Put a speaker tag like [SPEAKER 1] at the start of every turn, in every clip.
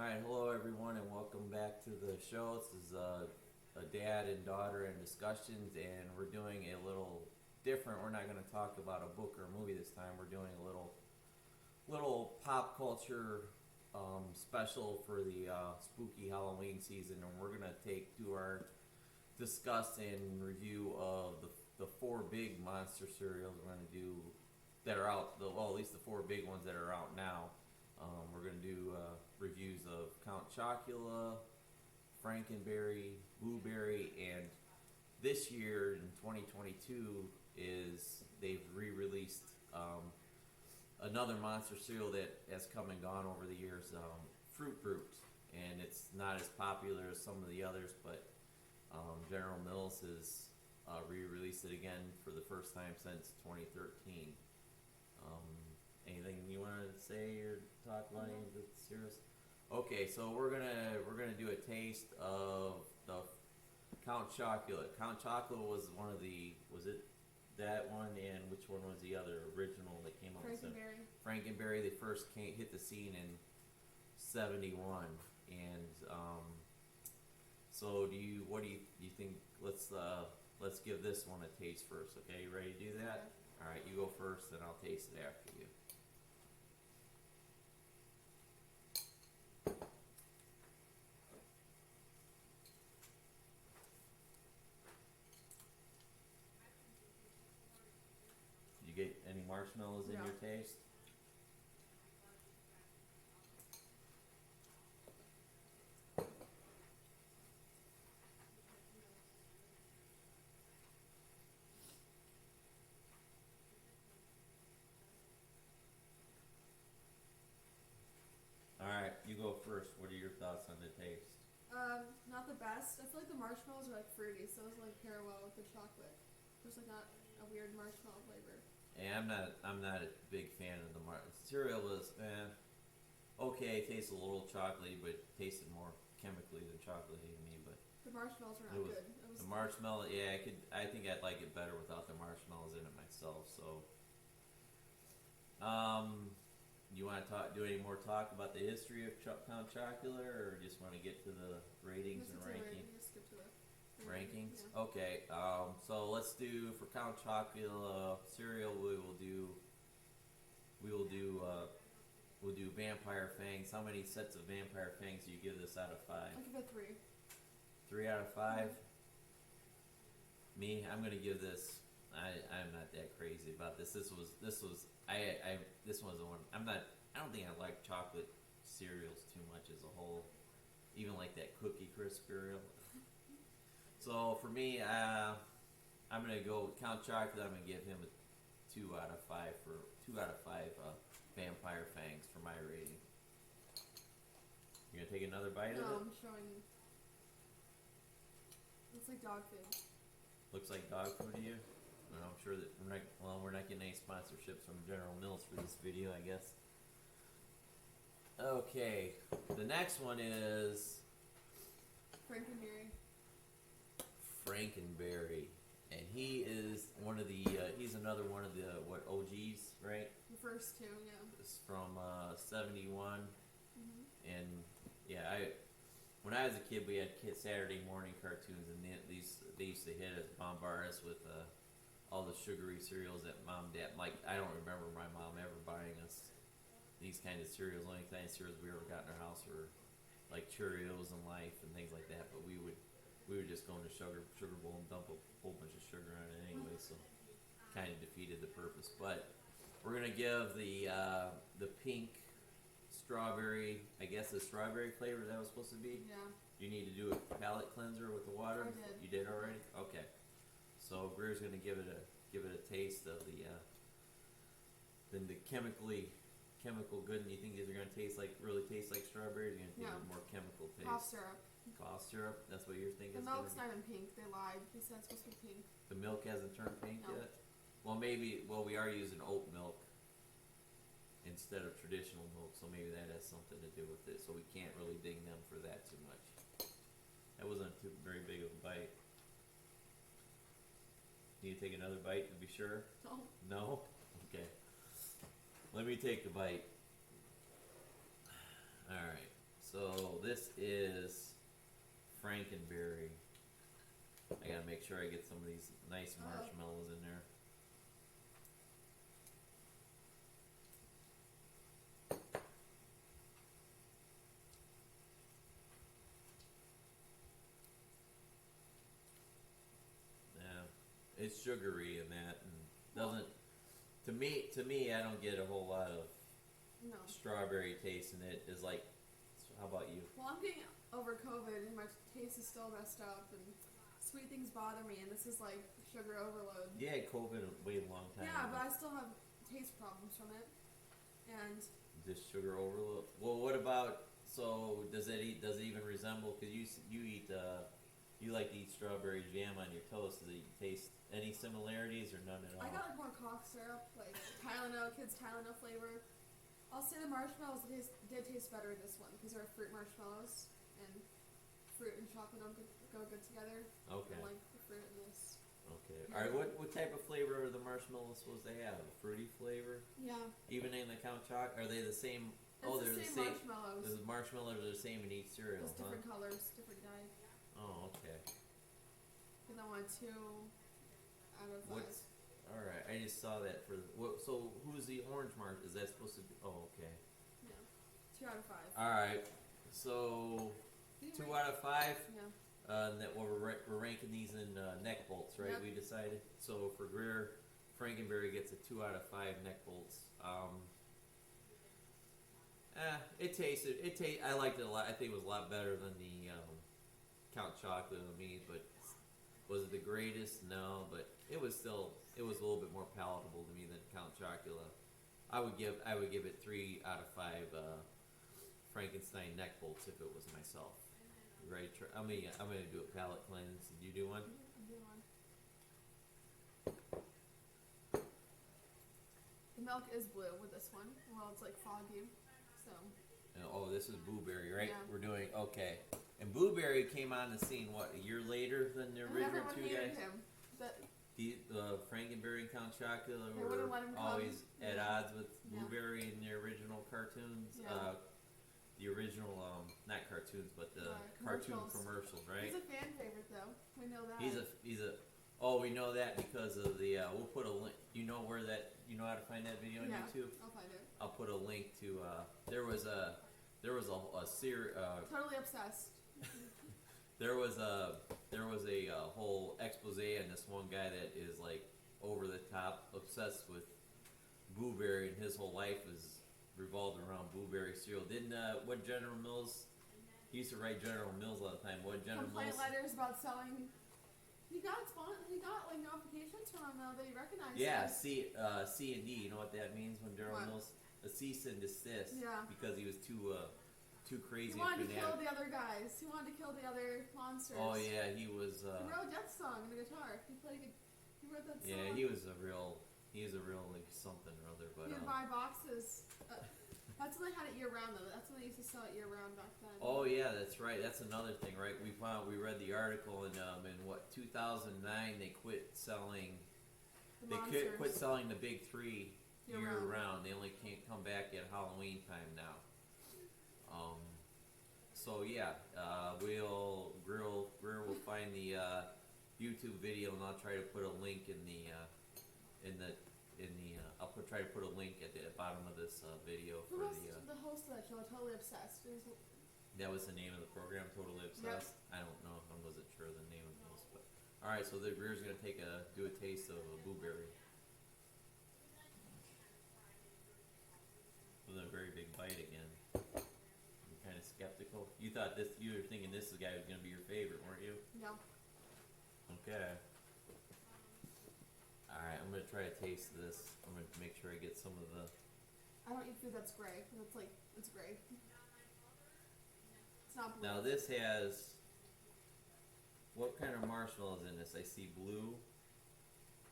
[SPEAKER 1] Alright, hello everyone and welcome back to the show. This is a dad and daughter and discussions, and we're doing a little different. We're not going to talk about a book or a movie this time. We're doing a little pop culture special for the spooky Halloween season, and we're going to do our discuss and review of the four big monster cereals we're going to do that are out, well, at least the four big ones that are out now. We're going to do reviews of Count Chocula, Frankenberry, Blueberry, and this year in 2022 is they've re-released another monster cereal that has come and gone over the years, Fruit Brute, and it's not as popular as some of the others, but General Mills has re-released it again for the first time since 2013. Anything you want to say or talk about? Any of the cereals? Okay, so we're gonna do a taste of the Count Chocula. Count Chocula was was it that one, and which one was the other original that came out?
[SPEAKER 2] Frankenberry.
[SPEAKER 1] Frankenberry. They first hit the scene in '71, and so what do you think? Let's give this one a taste first. Okay, you ready to do that?
[SPEAKER 2] Okay.
[SPEAKER 1] All right, you go first, and I'll taste it after you. Did you get any marshmallows in
[SPEAKER 2] No.
[SPEAKER 1] your taste? All right, you go first. What are your thoughts on the taste?
[SPEAKER 2] Not the best. I feel like the marshmallows are like fruity, so it's like pair well with the chocolate. There's like not a weird marshmallow flavor.
[SPEAKER 1] Yeah, I'm not a big fan of the cereal. Was okay. It tastes a little chocolatey, but it tasted more chemically than chocolatey to me. But
[SPEAKER 2] The marshmallows are not
[SPEAKER 1] it was
[SPEAKER 2] good. It was
[SPEAKER 1] the marshmallow. Yeah, I think I'd like it better without the marshmallows in it myself. So, you want to do any more talk about the history of Count Chocula, or just want to get to the ratings and rankings?
[SPEAKER 2] Just skip to the
[SPEAKER 1] Rankings.
[SPEAKER 2] Yeah.
[SPEAKER 1] Okay. So let's do for Count Chocula cereal. We'll do Vampire Fangs. How many sets of Vampire Fangs do you give this out of
[SPEAKER 2] I'll
[SPEAKER 1] 5?
[SPEAKER 2] give it 3.
[SPEAKER 1] 3 out of 5. Me, I'm gonna give this. I'm not that crazy about this. This was this was the one. I don't think I like chocolate cereals too much as a whole. Even like that Cookie Crisp cereal. So for me, I'm gonna go with Count Chocula. I'm gonna give him a 2 out of 5 for 2 out of 5 Vampire Fangs for my rating. You gonna take another bite
[SPEAKER 2] No,
[SPEAKER 1] of it?
[SPEAKER 2] I'm showing. It's like dog food.
[SPEAKER 1] Looks like dog food to you. Well, I'm sure that we're not getting any sponsorships from General Mills for this video, I guess. Okay, the next one is
[SPEAKER 2] Frankenberry.
[SPEAKER 1] Frankenberry, and he is one of the he's another one of the OGs, right?
[SPEAKER 2] The first 2, yeah.
[SPEAKER 1] It's from '71,
[SPEAKER 2] Mm-hmm.
[SPEAKER 1] and yeah, when I was a kid, we had Saturday morning cartoons, and they used to hit us, bombard us with all the sugary cereals that mom and dad, like, I don't remember my mom ever buying us these kind of cereals. The only kind of cereals we ever got in our house were like Cheerios and Life and things like that. But we would just go into sugar bowl and dump a whole bunch of sugar on it anyway, so kind of defeated the purpose. But we're gonna give the pink strawberry, I guess the strawberry flavor that was supposed to be.
[SPEAKER 2] Yeah.
[SPEAKER 1] You need to do a palate cleanser with the water.
[SPEAKER 2] I did.
[SPEAKER 1] You did already? Okay. So Greer's gonna give it a taste of the chemical good. And you think these are gonna really taste like strawberries? You're gonna think
[SPEAKER 2] No.
[SPEAKER 1] of more chemical taste.
[SPEAKER 2] Cough syrup.
[SPEAKER 1] Cough syrup. That's what you're thinking.
[SPEAKER 2] The
[SPEAKER 1] it's gonna
[SPEAKER 2] milk's
[SPEAKER 1] be?
[SPEAKER 2] not even pink. They lied. They said it's supposed to be pink.
[SPEAKER 1] The milk hasn't turned pink
[SPEAKER 2] No.
[SPEAKER 1] yet. Well, maybe. Well, we are using oat milk instead of traditional milk, so maybe that has something to do with it. So we can't really ding them for that too much. That wasn't very big of a bite. Need to take another bite to be sure?
[SPEAKER 2] No.
[SPEAKER 1] No? Okay. Let me take a bite. Alright. So Frankenberry. I gotta make sure I get some of these nice marshmallows in there. Yeah, it's sugary in that, and doesn't. To me, I don't get a whole lot of
[SPEAKER 2] No.
[SPEAKER 1] strawberry taste in it. Is like, how about you?
[SPEAKER 2] Well, I'm getting over COVID and my taste is still messed up and sweet things bother me and this is like sugar overload.
[SPEAKER 1] Yeah, COVID way long time.
[SPEAKER 2] Yeah,
[SPEAKER 1] ago.
[SPEAKER 2] but I still have taste problems from it. And
[SPEAKER 1] Just sugar overload. Well, what about? So does it even resemble? Because you eat you like to eat strawberry jam on your toast. Does it taste any similarities or none at all?
[SPEAKER 2] I got like more cough syrup, like Tylenol, kids Tylenol flavor. I'll say the marshmallows did taste better in this one because they're fruit marshmallows and fruit and chocolate don't go good together.
[SPEAKER 1] Okay.
[SPEAKER 2] I like the fruit in this.
[SPEAKER 1] Okay. All right. What type of flavor are the marshmallows supposed to have? A fruity flavor?
[SPEAKER 2] Yeah.
[SPEAKER 1] Even in the Count Choc, are they the same?
[SPEAKER 2] It's
[SPEAKER 1] they're
[SPEAKER 2] the same marshmallows.
[SPEAKER 1] The marshmallows are the same in each cereal,
[SPEAKER 2] Just different colors, different dye.
[SPEAKER 1] Oh, okay.
[SPEAKER 2] And I want 2 out of 5.
[SPEAKER 1] What's all right? I just saw that for so who's the orange mark? Is that supposed to be? Oh, okay.
[SPEAKER 2] Yeah. 2 out of 5.
[SPEAKER 1] All right. So 2 out of 5.
[SPEAKER 2] Yeah.
[SPEAKER 1] That we're ranking these in neck bolts, right?
[SPEAKER 2] Yep.
[SPEAKER 1] We decided. So for Greer, Frankenberry gets a 2 out of 5 neck bolts. It tasted. I liked it a lot. I think it was a lot better than the Count Chocolate to me. But was it the greatest? No. But it was still. It was a little bit more palatable to me than Count Chocula. I would give it 3 out of 5 Frankenstein neck bolts if it was myself. Right, I'm gonna do a palate cleanse. Did you do one?
[SPEAKER 2] I'm doing one. The milk is blue with this one. Well, it's like foggy, so.
[SPEAKER 1] Oh, this is Blueberry, right?
[SPEAKER 2] Yeah.
[SPEAKER 1] We're doing okay. And Blueberry came on the scene what, a year later than the original
[SPEAKER 2] Everyone
[SPEAKER 1] two
[SPEAKER 2] hated
[SPEAKER 1] guys.
[SPEAKER 2] him. But
[SPEAKER 1] The Frankenberry and Count Chocula
[SPEAKER 2] They wouldn't
[SPEAKER 1] were
[SPEAKER 2] let him come.
[SPEAKER 1] always at
[SPEAKER 2] Yeah.
[SPEAKER 1] odds with
[SPEAKER 2] Yeah.
[SPEAKER 1] Blueberry in the original cartoons.
[SPEAKER 2] Yeah.
[SPEAKER 1] The original, not cartoons, but the cartoon commercials, right?
[SPEAKER 2] he's a fan favorite, though. We know that.
[SPEAKER 1] He's a. Oh, we know that because of the. We'll put a link. You know where that? You know how to find that video on
[SPEAKER 2] Yeah.
[SPEAKER 1] YouTube?
[SPEAKER 2] I'll find it.
[SPEAKER 1] I'll put a link to. There was a series.
[SPEAKER 2] Totally obsessed.
[SPEAKER 1] There was a whole expose on this one guy that is like over the top obsessed with Blueberry, and his whole life is revolved around Blueberry cereal. Didn't what General Mills? He used to write General Mills all the time. What General
[SPEAKER 2] Complaint
[SPEAKER 1] Mills?
[SPEAKER 2] letters about selling. He got like notifications from them that he recognized.
[SPEAKER 1] Yeah,
[SPEAKER 2] us.
[SPEAKER 1] C and D. You know what that means when General
[SPEAKER 2] What?
[SPEAKER 1] Mills a cease and desist.
[SPEAKER 2] Yeah.
[SPEAKER 1] Because he was too crazy.
[SPEAKER 2] He wanted to
[SPEAKER 1] and
[SPEAKER 2] kill
[SPEAKER 1] fanatic.
[SPEAKER 2] the other guys. He wanted to kill the other monsters.
[SPEAKER 1] Oh yeah, he was.
[SPEAKER 2] He wrote a death song on the guitar. He wrote that song.
[SPEAKER 1] Yeah, he was a real like something or other. But
[SPEAKER 2] He'd buy boxes. That's when they had it year round though. That's when they used to sell it year round back then.
[SPEAKER 1] oh yeah, that's right. That's another thing, right? We read the article in 2009 they quit selling.
[SPEAKER 2] The
[SPEAKER 1] Quit selling the big 3
[SPEAKER 2] Year
[SPEAKER 1] year
[SPEAKER 2] round.
[SPEAKER 1] round. They only can't come back at Halloween time now. So yeah, Greer will find the YouTube video, and I'll try to put a link I'll try to put a link at the bottom of this video
[SPEAKER 2] Who
[SPEAKER 1] for
[SPEAKER 2] was the host of that show? Totally Obsessed.
[SPEAKER 1] that was the name of the program, Totally Obsessed. I don't know if I wasn't sure of the name of this, but all right. So the Greer's gonna do a taste of a Blueberry. With a very big bite again. I'm kind of skeptical. You were thinking this guy was gonna be your favorite, weren't you?
[SPEAKER 2] No.
[SPEAKER 1] Okay. All right, I'm gonna try to taste this. I'm gonna make sure I get some of the.
[SPEAKER 2] I don't eat food that's gray. It's gray. It's not blue.
[SPEAKER 1] Now this has. What kind of marshmallows in this? I see blue.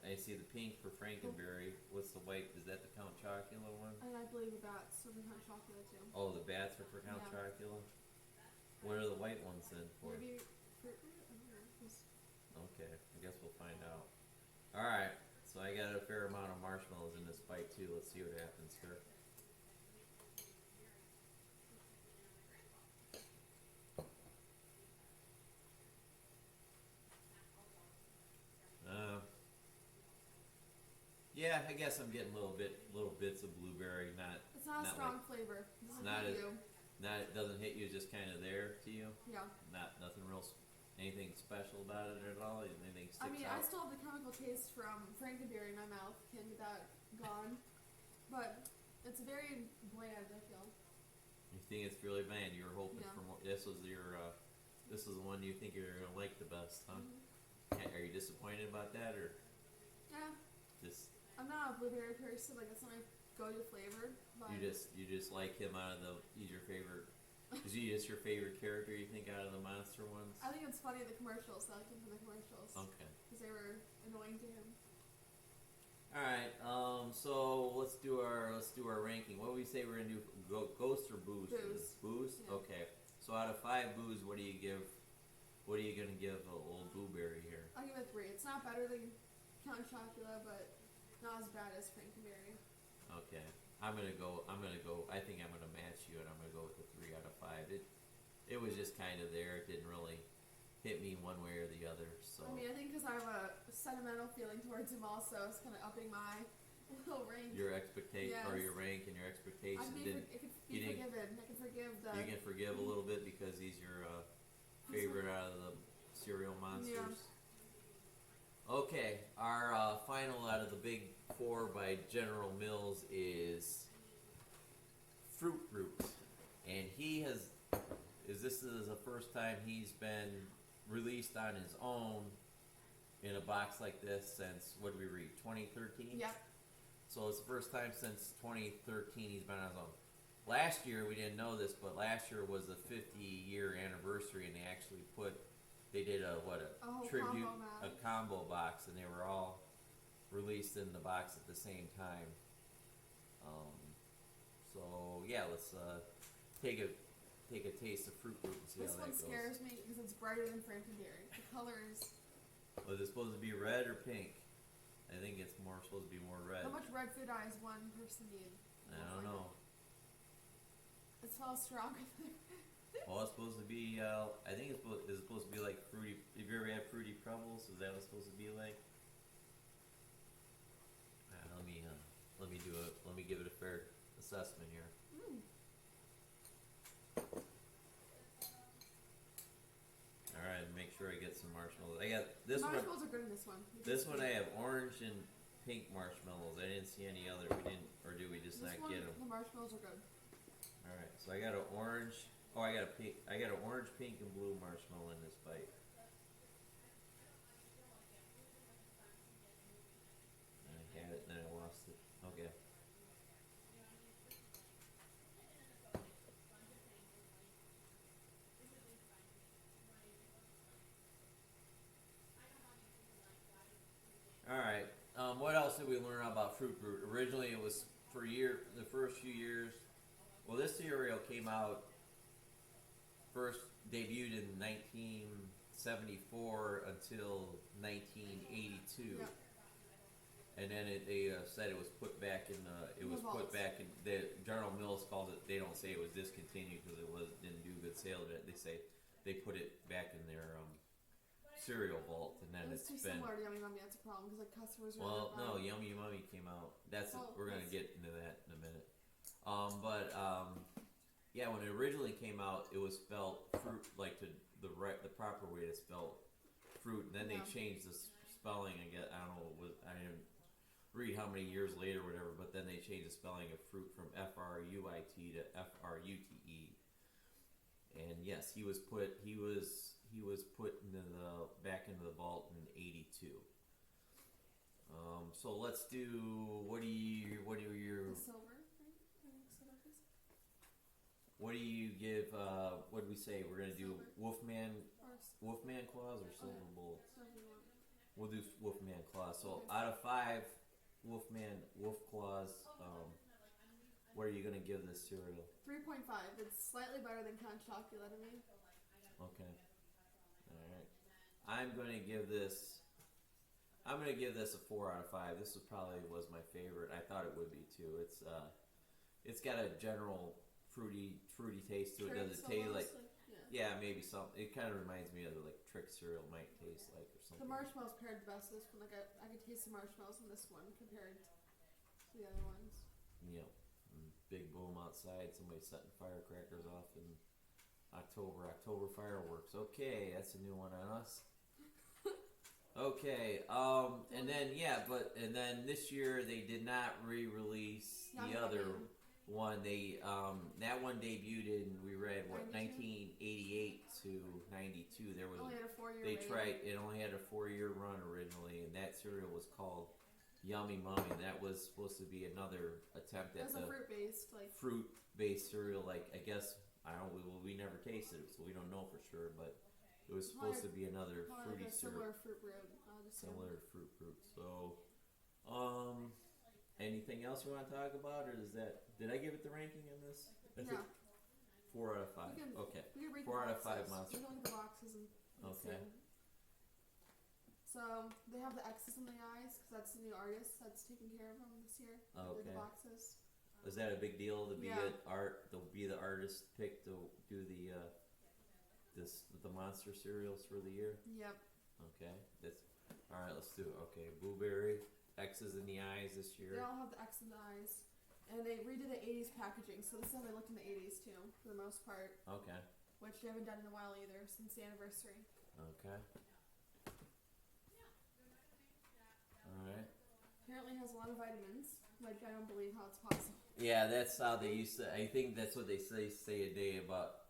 [SPEAKER 1] I see the pink for Frankenberry. What's the white? Is that the Count Chocula one?
[SPEAKER 2] And I believe the bats are behind chocolate too.
[SPEAKER 1] Oh, the bats are for Count
[SPEAKER 2] Yeah.
[SPEAKER 1] Chocula. What are the white ones then for?
[SPEAKER 2] Maybe fruit. I don't know.
[SPEAKER 1] Okay, I guess we'll find out. All right, so I got a fair amount of marshmallows in this bite too. Let's see what happens here. Yeah, I guess I'm getting little bits of blueberry.
[SPEAKER 2] It's not a
[SPEAKER 1] not
[SPEAKER 2] strong
[SPEAKER 1] like,
[SPEAKER 2] flavor. It
[SPEAKER 1] it's
[SPEAKER 2] doesn't
[SPEAKER 1] not
[SPEAKER 2] hit
[SPEAKER 1] a,
[SPEAKER 2] you.
[SPEAKER 1] not it doesn't hit you. Just kind of there to you.
[SPEAKER 2] Yeah.
[SPEAKER 1] Nothing real, anything special about it at all. Anything sticks
[SPEAKER 2] I mean, I
[SPEAKER 1] out.
[SPEAKER 2] still have the chemical taste from Frankenberry in my mouth. Can't get that gone. But it's very bland, I feel.
[SPEAKER 1] You think it's really bland? You were hoping
[SPEAKER 2] Yeah.
[SPEAKER 1] for more. This was the one you think you're gonna like the best, huh?
[SPEAKER 2] Mm-hmm.
[SPEAKER 1] Are you disappointed about that, or
[SPEAKER 2] Yeah.
[SPEAKER 1] just
[SPEAKER 2] I'm not a blueberry person. Like, it's not my go-to flavor. But
[SPEAKER 1] you just like him out of the? He's your favorite. Is he just your favorite character? You think out of the monster ones?
[SPEAKER 2] I think it's funny in the commercials. So I like him from the commercials.
[SPEAKER 1] Okay.
[SPEAKER 2] Because they were annoying to him.
[SPEAKER 1] All right. So let's do our ranking. What do we say we're gonna do? Ghost or booze?
[SPEAKER 2] Booze.
[SPEAKER 1] Booze.
[SPEAKER 2] Yeah.
[SPEAKER 1] Okay. So out of 5 booze, what do you give? What are you gonna give old Blueberry here?
[SPEAKER 2] I'll give it 3. It's not better than Count Chocula, but not as bad as Frankenberry.
[SPEAKER 1] Okay. I'm gonna go. I think I'm gonna match you, and I'm gonna go with the 3 out of 5. It was just kind of there. It didn't really hit me one way or the other. So.
[SPEAKER 2] I mean, I think because I have a sentimental feeling towards him, also, it's kind of upping my little rank.
[SPEAKER 1] Your expectation or
[SPEAKER 2] Yes.
[SPEAKER 1] your rank and your expectation
[SPEAKER 2] It could
[SPEAKER 1] you
[SPEAKER 2] be
[SPEAKER 1] didn't-
[SPEAKER 2] forgiven. I can forgive the.
[SPEAKER 1] you can forgive a little bit because he's your favorite out of the cereal monsters.
[SPEAKER 2] Yeah.
[SPEAKER 1] Okay, our final out of the big 4 by General Mills is Fruit Root, and this is the first time he's been released on his own in a box like this since, what did we read, 2013?
[SPEAKER 2] Yep.
[SPEAKER 1] So it's the first time since 2013 he's been on his own. Last year, we didn't know this, but last year was the 50-year anniversary, and they did a
[SPEAKER 2] whole
[SPEAKER 1] tribute,
[SPEAKER 2] combo map.
[SPEAKER 1] a combo box, and they were all released in the box at the same time. So yeah, let's take a taste of Fruit Root and see
[SPEAKER 2] This
[SPEAKER 1] how
[SPEAKER 2] one
[SPEAKER 1] that goes.
[SPEAKER 2] scares me because it's brighter than Frankenberry. The colors.
[SPEAKER 1] Was it supposed to be red or pink? I think it's supposed to be more red.
[SPEAKER 2] How much red food dye does one person need?
[SPEAKER 1] I don't know.
[SPEAKER 2] It smells strong.
[SPEAKER 1] Well, it's supposed to be. I think it's supposed to be like fruity. Have you ever had Fruity Pebbles? Is that what it's supposed to be like? Let me do it. Let me give it a fair assessment here.
[SPEAKER 2] Mm.
[SPEAKER 1] All right, make sure I get some marshmallows. I got this one.
[SPEAKER 2] Marshmallows are good in this one.
[SPEAKER 1] This one I have orange and pink marshmallows. I didn't see any other. We didn't, or did we just not get them?
[SPEAKER 2] The marshmallows are good.
[SPEAKER 1] All right, so I got an orange. Oh, I got a pink. I got an orange, pink, and blue marshmallow in this bite. I had it, and then I lost it. Okay. All right. What else did we learn about Fruit Root? Originally, it was the first few years. Well, this cereal came out first debuted in 1974 until 1982,
[SPEAKER 2] Yep.
[SPEAKER 1] and then they said it was put back in
[SPEAKER 2] vaults.
[SPEAKER 1] the General Mills calls it. They don't say it was discontinued because didn't do good sales. They say they put it back in their cereal vault, and then
[SPEAKER 2] It's too
[SPEAKER 1] been.
[SPEAKER 2] similar to Yummy Mummy. That's a problem because like customers are.
[SPEAKER 1] Well, no, Yummy Mummy came out. We're gonna get into that in a minute. Yeah, when it originally came out, it was spelled fruit like the proper way to spell fruit. And then they changed the spelling. I don't know. I didn't read how many years later, or whatever. But then they changed the spelling of fruit from Fruit to Frute. And yes, he was put back into the vault in '82. So let's do. What do you
[SPEAKER 2] The silver, right?
[SPEAKER 1] What do you give? What do we say? We're gonna do
[SPEAKER 2] Silver.
[SPEAKER 1] Wolfman claws or silver bullets?
[SPEAKER 2] Silver one.
[SPEAKER 1] We'll do Wolfman claws. So
[SPEAKER 2] Okay.
[SPEAKER 1] out of 5 wolf claws, what are you gonna give this cereal?
[SPEAKER 2] 3.5. It's slightly better than Count Chocula to me.
[SPEAKER 1] Okay. All right. I'm gonna give this a 4 out of 5. This was my favorite. I thought it would be too. It's got a general fruity taste to it. Does it taste like? Yeah, maybe some. It kind of reminds me of the, like trick cereal might taste like or
[SPEAKER 2] The
[SPEAKER 1] something.
[SPEAKER 2] marshmallows paired the best with this one. Like I could taste the marshmallows in this one compared to the other ones.
[SPEAKER 1] Yep. Big boom outside. Somebody setting firecrackers off in October. October fireworks. Okay, that's a new one on us. Okay. And then and then this year they did not re-release the other one. They that one debuted in, we read what, 1988 to 92. There was
[SPEAKER 2] only had a 4-year.
[SPEAKER 1] They tried. It only had a 4-year run originally, and that cereal was called Yummy Mummy. And that was supposed to be another attempt at the fruit-based cereal. Like, I guess, I don't. We never tasted it, so we don't know for sure. But it was supposed to be another fruity
[SPEAKER 2] like a
[SPEAKER 1] cereal.
[SPEAKER 2] Similar fruit root.
[SPEAKER 1] Similar fruit. So, anything else you want to talk about, or is that? Did I give it the ranking in this?
[SPEAKER 2] Yeah.
[SPEAKER 1] 4 out of 5. Okay. 4 out of 5 monsters.
[SPEAKER 2] We can look at the boxes and
[SPEAKER 1] okay.
[SPEAKER 2] See. So they have the X's in the eyes because that's the new artist that's taking care of them this year.
[SPEAKER 1] Okay.
[SPEAKER 2] The boxes.
[SPEAKER 1] Is that a big deal to be the artist picked to do the the monster cereals for the year?
[SPEAKER 2] Yep.
[SPEAKER 1] Okay. That's all right. Let's do it. Okay. Blueberry, X's in the eyes this year.
[SPEAKER 2] They all have the X in the eyes. And they redid the 80s packaging, so this is how they looked in the 80s too, for the most part.
[SPEAKER 1] Okay.
[SPEAKER 2] Which they haven't done in a while either, since the anniversary.
[SPEAKER 1] Okay. Alright.
[SPEAKER 2] Apparently it has a lot of vitamins. Like, I don't believe how it's possible.
[SPEAKER 1] Yeah, that's how they used to, I think that's what they say today about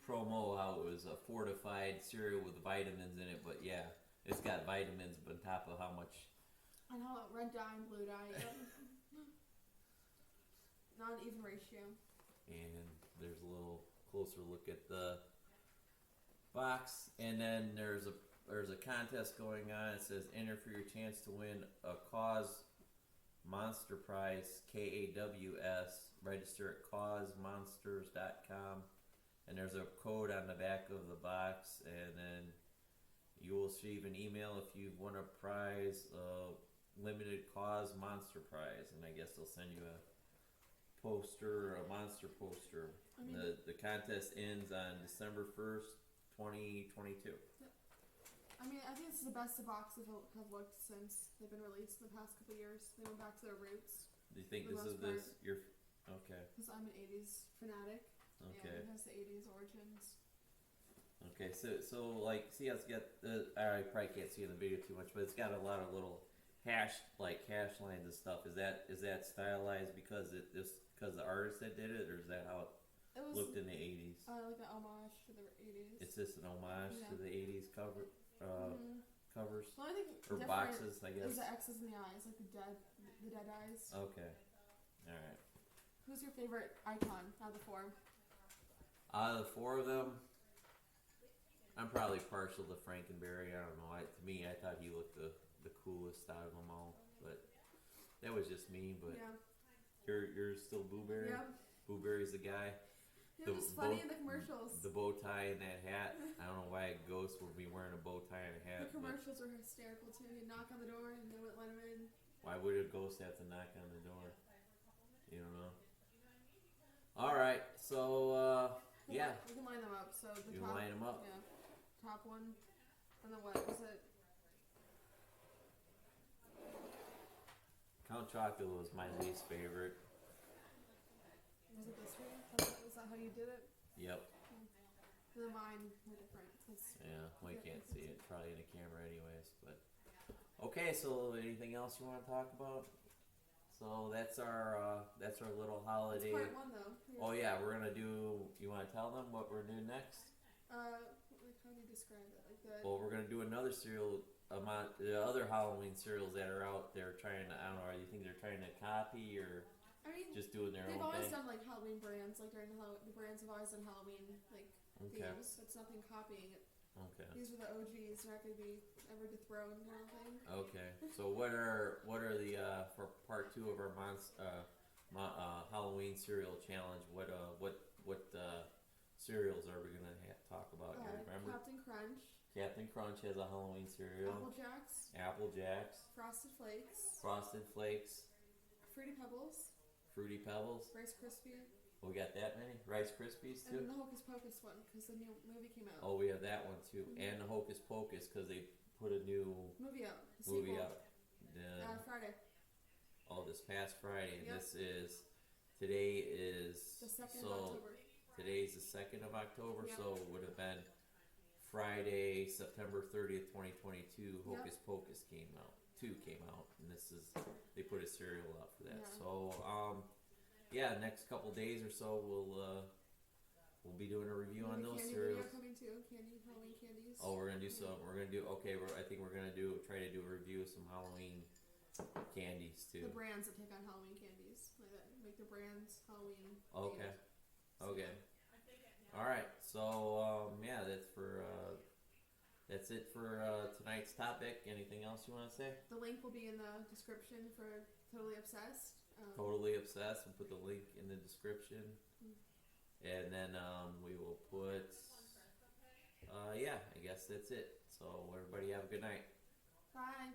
[SPEAKER 1] promo, how it was a fortified cereal with vitamins in it, but yeah, it's got vitamins on top of how much.
[SPEAKER 2] And how red dye and blue dye. Not an even ratio.
[SPEAKER 1] And there's a little closer look at the box, and then there's a contest going on. It says enter for your chance to win a Cause Monster Prize, KAWS. Register at causemonsters.com, and there's a code on the back of the box, and then you will receive an email if you've won a prize, limited Cause Monster Prize, and I guess they'll send you a poster, a monster poster. I mean, the contest ends on December 1st, 2022.
[SPEAKER 2] I mean, I think this is the best the boxes have looked since they've been released in the past couple of years. They went back to their roots.
[SPEAKER 1] Do you think this is your okay?
[SPEAKER 2] Because I'm an 80s fanatic.
[SPEAKER 1] Okay.
[SPEAKER 2] And it has the 80s origins.
[SPEAKER 1] Okay, so like, see how it's got I probably can't see in the video too much, but it's got a lot of little hash lines and stuff. Is that stylized because because the artist that did it, or is that how it looked in the 80s?
[SPEAKER 2] Like an homage to the 80s.
[SPEAKER 1] It's just an homage to the 80s covers
[SPEAKER 2] well, I think
[SPEAKER 1] or boxes, I guess.
[SPEAKER 2] There's the X's in the eyes, like the dead eyes.
[SPEAKER 1] Okay, all right.
[SPEAKER 2] Who's your favorite icon out of the 4?
[SPEAKER 1] Out of the 4 of them, I'm probably partial to Frankenberry. I don't know. To me, I thought he looked the coolest out of them all, but that was just me. But
[SPEAKER 2] yeah.
[SPEAKER 1] You're still Blueberry.
[SPEAKER 2] Yeah.
[SPEAKER 1] Blueberry's the guy.
[SPEAKER 2] He was funny in the commercials.
[SPEAKER 1] The bow tie and that hat. I don't know why a ghost would be wearing a bow tie and a hat.
[SPEAKER 2] The commercials were hysterical too. He'd knock on the door and they wouldn't let him in.
[SPEAKER 1] Why would a ghost have to knock on the door? You don't know. All right, so yeah.
[SPEAKER 2] We can line them up. So the
[SPEAKER 1] you
[SPEAKER 2] top,
[SPEAKER 1] line them up.
[SPEAKER 2] Yeah. Top one, and then what was it?
[SPEAKER 1] Count Chocula was my least favorite.
[SPEAKER 2] Was it this way? Was that how you did it?
[SPEAKER 1] Yep.
[SPEAKER 2] And then mine were different.
[SPEAKER 1] Yeah, we can't see it. Probably in the camera anyways. But okay, so anything else you want to talk about? So that's our little holiday.
[SPEAKER 2] That's part 1 though. Yeah.
[SPEAKER 1] Oh yeah, we're gonna do. You want to tell them what we're doing next?
[SPEAKER 2] How do you describe it? Like the.
[SPEAKER 1] Well, we're gonna do another cereal. The other Halloween cereals that are out there trying to. I don't know. Do you think they're trying to copy or?
[SPEAKER 2] I mean,
[SPEAKER 1] just doing their own thing.
[SPEAKER 2] They've always done like Halloween brands, like during the brands have always done Halloween themes. It's nothing copying it.
[SPEAKER 1] Okay.
[SPEAKER 2] These are the OGs. They're not going to be ever dethroned kind of thing.
[SPEAKER 1] Okay. So what are the for part 2 of our Halloween cereal challenge? What cereals are we gonna talk about here? Remember?
[SPEAKER 2] Captain Crunch.
[SPEAKER 1] Captain Crunch has a Halloween cereal.
[SPEAKER 2] Apple Jacks.
[SPEAKER 1] Frosted Flakes.
[SPEAKER 2] Fruity Pebbles.
[SPEAKER 1] Fruity Pebbles.
[SPEAKER 2] Rice Krispie.
[SPEAKER 1] We got that many Rice Krispies
[SPEAKER 2] And
[SPEAKER 1] too.
[SPEAKER 2] the Hocus Pocus one, because the new movie came out.
[SPEAKER 1] Oh, we have that one too,
[SPEAKER 2] Mhm.
[SPEAKER 1] and the Hocus Pocus because they put a new
[SPEAKER 2] Movie out. The
[SPEAKER 1] movie
[SPEAKER 2] sequel.
[SPEAKER 1] out.
[SPEAKER 2] Friday.
[SPEAKER 1] Oh, this past Friday, and
[SPEAKER 2] Yep.
[SPEAKER 1] today is
[SPEAKER 2] The 2nd
[SPEAKER 1] so
[SPEAKER 2] of October.
[SPEAKER 1] today's the 2nd of October,
[SPEAKER 2] Yep.
[SPEAKER 1] so it would have been Friday, September 30th, 2022.
[SPEAKER 2] Yep.
[SPEAKER 1] Hocus Pocus came out. 2 came out, and they put a serial out for that.
[SPEAKER 2] Yeah.
[SPEAKER 1] So yeah, next couple days or so we'll be doing a review on those
[SPEAKER 2] candy
[SPEAKER 1] cereals.
[SPEAKER 2] video coming too. Halloween candies.
[SPEAKER 1] Oh, we're gonna do some. We're gonna do okay. I think we're gonna try to do a review of some Halloween candies too.
[SPEAKER 2] The brands that take on Halloween candies, like that, make the brands Halloween.
[SPEAKER 1] Okay.
[SPEAKER 2] themed.
[SPEAKER 1] Okay. All right. So yeah, that's it for tonight's topic. Anything else you want to say?
[SPEAKER 2] The link will be in the description for Totally Obsessed.
[SPEAKER 1] Totally Obsessed. We'll put the link in the description, and then we will put. Yeah, I guess that's it. So everybody have a good night.
[SPEAKER 2] Bye.